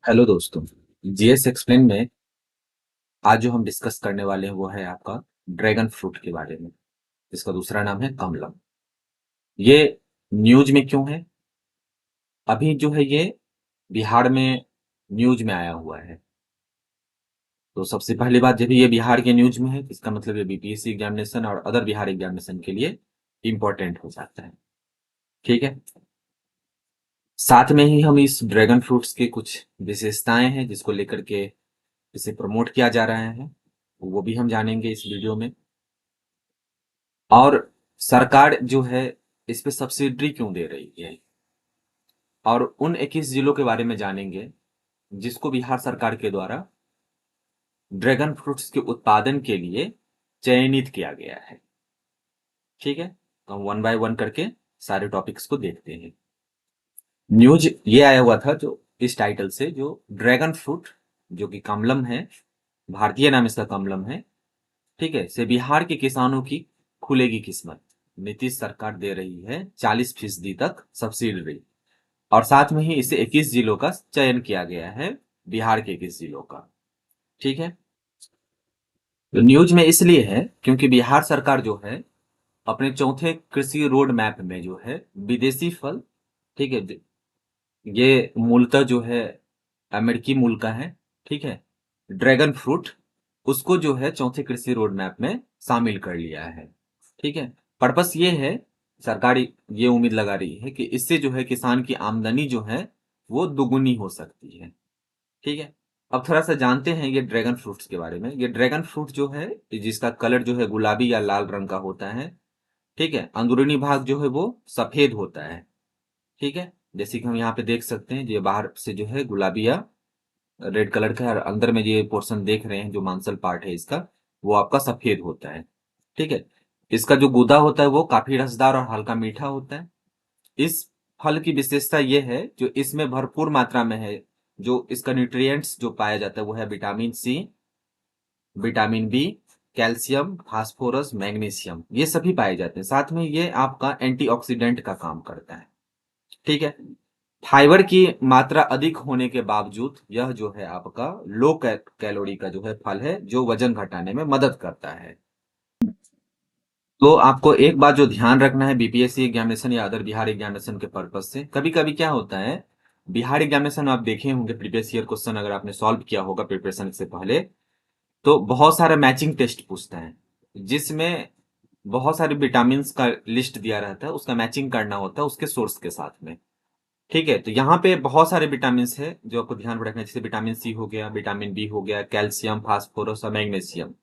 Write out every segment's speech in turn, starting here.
Hello दोस्तों। GS explain में आज जो हम डिस्कस करने वाले हैं वो है आपका ड्रैगन फ्रूट के बारे में, जिसका दूसरा नाम है कमलम। ये न्यूज में क्यों है? अभी जो है ये बिहार में न्यूज में आया हुआ है। तो सबसे पहली बात, जब ये बिहार के न्यूज में है तो इसका मतलब ये बीपीएससी एग्जामिनेशन और अदर बिहार एग्जामिनेशन के लिए इम्पोर्टेंट हो जाता है। ठीक है। साथ में ही हम इस ड्रैगन फ्रूट्स के कुछ विशेषताएं हैं जिसको लेकर के इसे प्रमोट किया जा रहा है, वो भी हम जानेंगे इस वीडियो में। और सरकार जो है इस पे सब्सिडी क्यों दे रही है, और उन 21 जिलों के बारे में जानेंगे जिसको बिहार सरकार के द्वारा ड्रैगन फ्रूट्स के उत्पादन के लिए चयनित किया गया है। ठीक है, तो हम वन बाय वन करके सारे टॉपिक्स को देखते हैं। न्यूज ये आया हुआ था जो इस टाइटल से, जो ड्रैगन फ्रूट जो कि कमलम है, भारतीय नाम इसका कमलम है, ठीक है, से बिहार के किसानों की खुलेगी किस्मत। नीतीश सरकार दे रही है 40% तक सब्सिडी, और साथ में ही इसे 21 जिलों का चयन किया गया है, बिहार के 21 जिलों का। ठीक है। तो न्यूज में इसलिए है क्योंकि बिहार सरकार जो है अपने चौथे कृषि रोड मैप में जो है विदेशी फल, ठीक है, ये मूलतः जो है अमेरिकी मूल का है, ठीक है, ड्रैगन फ्रूट, उसको जो है चौथे कृषि रोड मैप में शामिल कर लिया है। ठीक है। पर्पस ये है, सरकार ये उम्मीद लगा रही है कि इससे जो है किसान की आमदनी जो है वो दुगुनी हो सकती है। ठीक है। अब थोड़ा सा जानते हैं ये ड्रैगन फ्रूट्स के बारे में। ये ड्रैगन फ्रूट जो है जिसका कलर जो है गुलाबी या लाल रंग का होता है, ठीक है, अंदरूनी भाग जो है वो सफेद होता है। ठीक है, जैसे कि हम यहाँ पे देख सकते हैं, ये बाहर से जो है गुलाबी या रेड कलर का है, और अंदर में ये पोर्शन देख रहे हैं जो मांसल पार्ट है इसका, वो आपका सफेद होता है। ठीक है। इसका जो गूदा होता है वो काफी रसदार और हल्का मीठा होता है। इस फल की विशेषता ये है जो इसमें भरपूर मात्रा में है, जो इसका न्यूट्रिएंट्स जो पाया जाता है वो है vitamin C, vitamin B, calcium, phosphorus, magnesium, ये सभी पाए जाते हैं। साथ में ये आपका एंटीऑक्सीडेंट का काम करता है। ठीक है। फाइबर की मात्रा अधिक होने के बावजूद यह जो है आपका लो कैलोरी का जो है फल है, जो वजन घटाने में मदद करता है। तो आपको एक बात जो ध्यान रखना है बीपीएससी एग्जामिनेशन या अदर बिहार एग्जामिनेशन के पर्पज से, कभी कभी क्या होता है, बिहार एग्जामिनेशन आप देखे होंगे प्रीवियस ईयर क्वेश्चन, अगर आपने सॉल्व किया होगा प्रिपरेशन से पहले, तो बहुत सारा मैचिंग टेस्ट पूछता है जिसमें बहुत सारे विटामिन का लिस्ट दिया रहता है, उसका मैचिंग करना होता है उसके सोर्स के साथ में। ठीक है। तो यहाँ पे बहुत सारे विटामिन है जो आपको ध्यान में रखना है, जैसे विटामिन सी हो गया, विटामिन बी हो गया, कैल्शियम, फास्फोरस और मैग्नीशियम।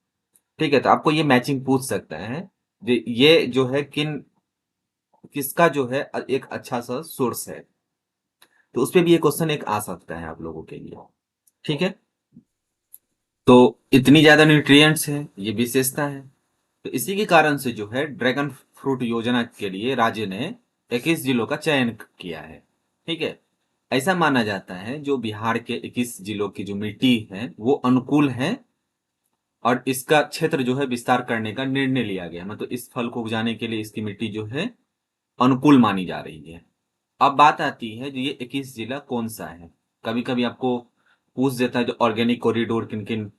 ठीक है। तो आपको ये मैचिंग पूछ सकता है, ये जो है किसका जो है एक अच्छा सा सोर्स है। तो उस पे भी ये क्वेश्चन एक आ सकता है आप लोगों के लिए। ठीक है। तो इतनी ज्यादा न्यूट्रिएंट्स है, ये विशेषता है। तो इसी के कारण से जो है ड्रैगन फ्रूट योजना के लिए राज्य ने 21 जिलों का चयन किया है। ठीक है। ऐसा माना जाता है जो बिहार के 21 जिलों की जो मिट्टी है वो अनुकूल है, और इसका क्षेत्र जो है विस्तार करने का निर्णय लिया गया, मतलब इस फल को उगाने के लिए इसकी मिट्टी जो है अनुकूल मानी जा रही है। अब बात आती है जो ये 21 जिला कौन सा है। कभी कभी आपको पूछ देता है जो ऑर्गेनिक कॉरिडोर किन किन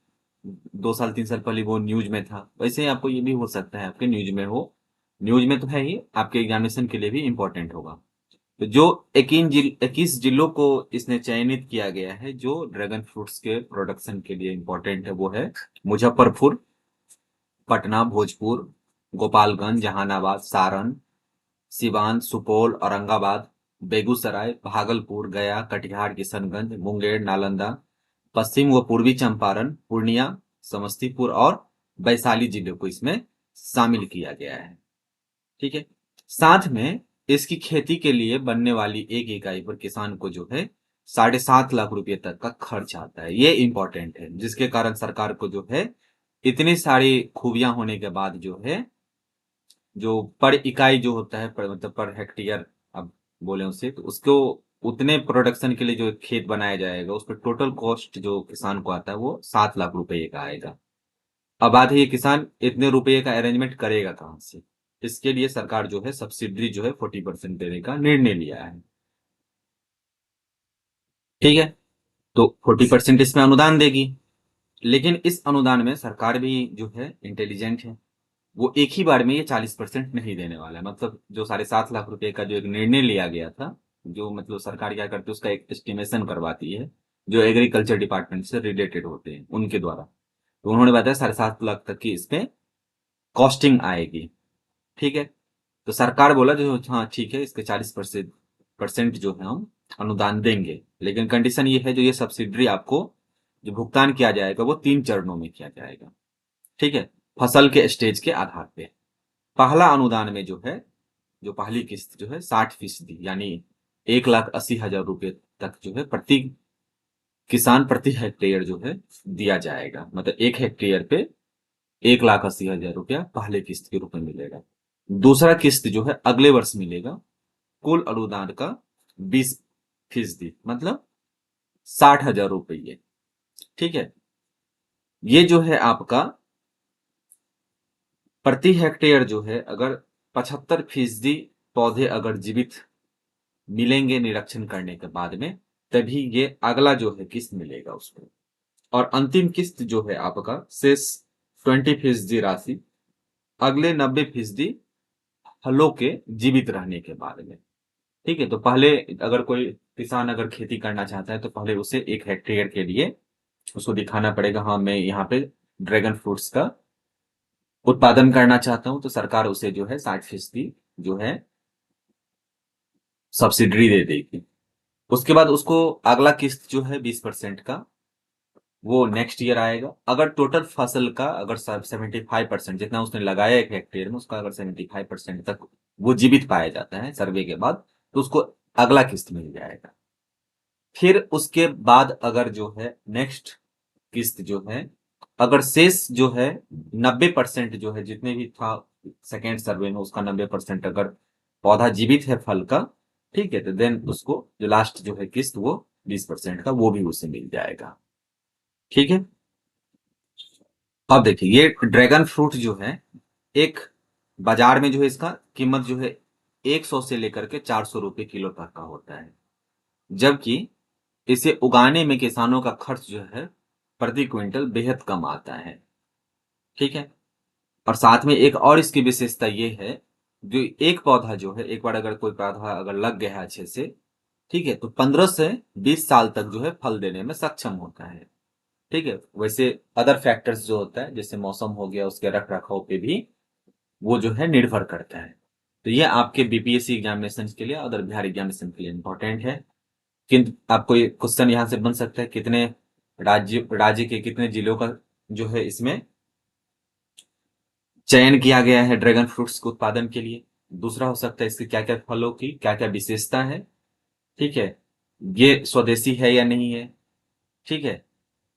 2 साल 3 साल पहले वो न्यूज में था, वैसे ही आपको ये भी हो सकता है आपके न्यूज में हो। न्यूज में तो है ही, आपके एग्जामिनेशन के लिए भी इंपॉर्टेंट होगा। तो जो 21 जिलों को इसने चयनित किया गया है जो ड्रैगन फ्रूट्स के प्रोडक्शन के लिए इंपॉर्टेंट है, वो है मुजफ्फरपुर, पटना, भोजपुर, गोपालगंज, जहानाबाद, सारण, सिवान, सुपौल, औरंगाबाद, बेगूसराय, भागलपुर, गया, कटिहार, किशनगंज, मुंगेर, नालंदा, पश्चिम व पूर्वी चंपारण, पूर्णिया, समस्तीपुर और वैशाली जिलों को इसमें शामिल किया गया है। ठीक है। साथ में इसकी खेती के लिए बनने वाली एक इकाई पर किसान को जो है 7.5 लाख रुपए तक का खर्च आता है। ये इंपॉर्टेंट है, जिसके कारण सरकार को जो है इतनी सारी खूबियां होने के बाद जो है, जो पर इकाई जो होता है, मतलब पर हेक्टेयर अब बोले उसे, तो उसको उतने प्रोडक्शन के लिए जो खेत बनाया जाएगा उस पर टोटल कॉस्ट जो किसान को आता है वो 7 लाख रुपए का आएगा। अब बात है ये किसान इतने रुपए का अरेंजमेंट करेगा कहाँ से? इसके लिए सरकार जो है सब्सिडी जो है 40% देने का निर्णय लिया है। ठीक है। तो 40% इसमें अनुदान देगी। लेकिन इस अनुदान में सरकार भी जो है इंटेलिजेंट है, वो एक ही बार में ये 40% नहीं देने वाला है। मतलब जो 7.5 लाख रुपए का जो एक निर्णय लिया गया था, जो मतलब सरकार क्या करती है उसका एक एस्टिमेशन करवाती है, जो एग्रीकल्चर डिपार्टमेंट से रिलेटेड होते हैं उनके द्वारा। तो उन्होंने बताया 7.5 लाख तक की इस पे कॉस्टिंग आएगी। ठीक है, तो सरकार बोला जो हाँ ठीक है, इसके 40% जो है हम अनुदान देंगे, लेकिन कंडीशन ये है जो ये सब्सिडी आपको जो भुगतान किया जाएगा वो 3 चरणों में किया जाएगा। ठीक है, फसल के स्टेज के आधार पे। पहला अनुदान में जो है, जो पहली किस्त जो है 60% यानी 1,80,000 रुपए तक जो है प्रति किसान प्रति हेक्टेयर जो है दिया जाएगा। मतलब 1 हेक्टेयर पे 1,80,000 रुपया पहले किस्त के रूप में मिलेगा। दूसरा किस्त जो है अगले वर्ष मिलेगा, कुल अनुदान का 20%, मतलब 60,000 रुपये। ठीक है, ये जो है आपका प्रति हेक्टेयर जो है, अगर 75% पौधे अगर जीवित मिलेंगे निरीक्षण करने के बाद में, तभी ये अगला जो है किस्त मिलेगा उसको। और अंतिम किस्त जो है आपका शेष 20% राशि अगले 90% फलों के जीवित रहने के बाद में। ठीक है, तो पहले अगर कोई किसान अगर खेती करना चाहता है तो पहले उसे 1 हेक्टेयर के लिए उसको दिखाना पड़ेगा, हाँ मैं यहाँ पे ड्रैगन फ्रूट्स का उत्पादन करना चाहता हूँ, तो सरकार उसे जो है 60% जो है सब्सिडी दे देगी। उसके बाद उसको अगला किस्त जो है 20% का वो नेक्स्ट ईयर आएगा। अगर टोटल फसल का अगर 75% जितना उसने लगाया 1 हेक्टेयर में, उसका अगर 75% तक वो जीवित पाया जाता है सर्वे के बाद, तो उसको अगला किस्त मिल जाएगा। फिर उसके बाद अगर जो है नेक्स्ट किस्त जो है, अगर शेष जो है 90% जो है जितने भी था सेकेंड सर्वे में, उसका 90% अगर पौधा जीवित है फल का, ठीक है, तो देन उसको जो लास्ट जो है किस्त वो 20% का वो भी उसे मिल जाएगा। ठीक है, अब देखिए ये ड्रैगन फ्रूट जो है, एक बाजार में जो है इसका कीमत जो है 100 से लेकर के 400 रुपए किलो तक का होता है। जबकि इसे उगाने में किसानों का खर्च जो है प्रति क्विंटल बेहद कम आता है। ठीक है, और साथ में एक और इसकी विशेषता ये है, जो एक पौधा जो है, एक बार अगर कोई पौधा अगर लग गया है अच्छे से, ठीक है, तो 15 से 20 साल तक जो है फल देने में सक्षम होता है। ठीक है, वैसे अदर फैक्टर्स जो होता है जैसे मौसम हो गया, उसके रख रखाव पे भी वो जो है निर्भर करता है। तो ये आपके बीपीएससी एग्जामिनेशन के लिए, अदर बिहार एग्जामिनेशन के लिए इंपॉर्टेंट है। किंतु आपको ये क्वेश्चन यहाँ से बन सकता है, कितने राज्य के कितने जिलों का जो है इसमें चयन किया गया है ड्रैगन फ्रूट्स के उत्पादन के लिए। दूसरा हो सकता है इसके क्या क्या फलों की क्या क्या विशेषता है। ठीक है, ये स्वदेशी है या नहीं है। ठीक है,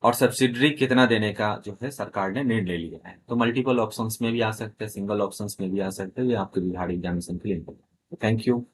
और सब्सिडी कितना देने का जो है सरकार ने निर्णय लिया है। तो मल्टीपल ऑप्शंस में भी आ सकते हैं, सिंगल ऑप्शंस में भी आ सकते हैं। ये आपके बिहार एग्जामिनेशन के लिए। Thank you.